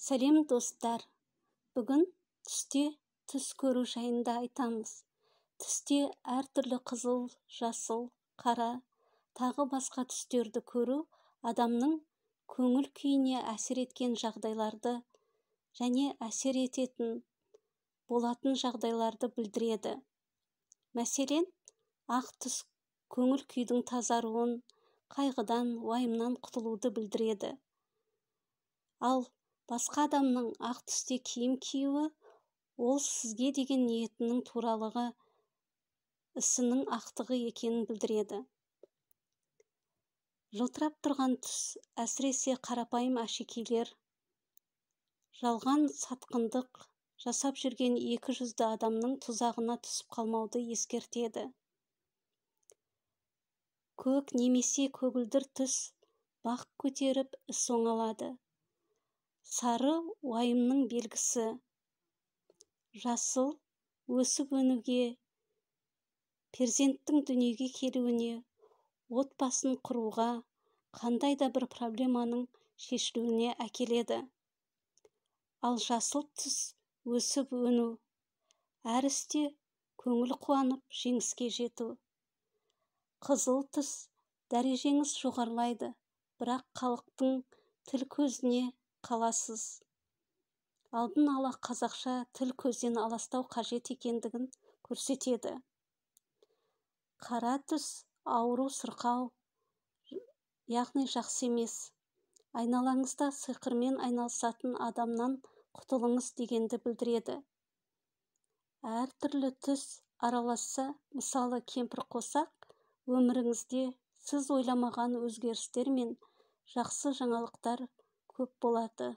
Сәлем достар, бүгін түсте түс көру жайында айтамыз. Түсте әртүрлі қызыл, жасыл, қара, тағы басқа түстерді көру адамның көңіл күйіне әсер еткен жағдайларды және әсер ететін болатын жағдайларды білдіреді. Мәселен, ақ түс көңіл күйдің тазаруын, қайғыдан, уайымнан құтылуды білдіреді. Ал басқа адамның ақ түсте киім киюі, ол сізге деген ниетінің туралығы, ісінің ақтығы екенін білдіреді. Жылтырап тұрған түс, әсіресе қарапайым әшекейлер, жалған сатқындық жасап жүрген екі жүзді адамның тұзағына түсіп қалмауды ескертеді. Көк немесе көгілдір түс бақ көтеріп іс оңалады. Сары уайымның белгісі. Жасыл өсіп өнуге, перзенттің дүниеге келуіне, отбасын құруға, қандай да бір проблеманың шешілуіне әкеледі. Ал жасыл түс өсіп өну, әр істе көңіл қуанып жеңіске жету. Қызыл түс дәрежеңіз жоғарылайды, бірақ халықтың тіл көзіне қаласыз. Алдын ала қазақша тіл көзден аластау қажет екендігін көрсетеді. Қара түс ауру, сырқау, яғни жақсы емес. Айналаңызда сиқырмен айналысатын адамнан құтылыңыз дегенді білдіреді. Әртүрлі түс араласса, мысалы кемпірқосақ, өміріңізде сіз ойламаған өзгерістер мен жақсы жаңалықтар көп болады.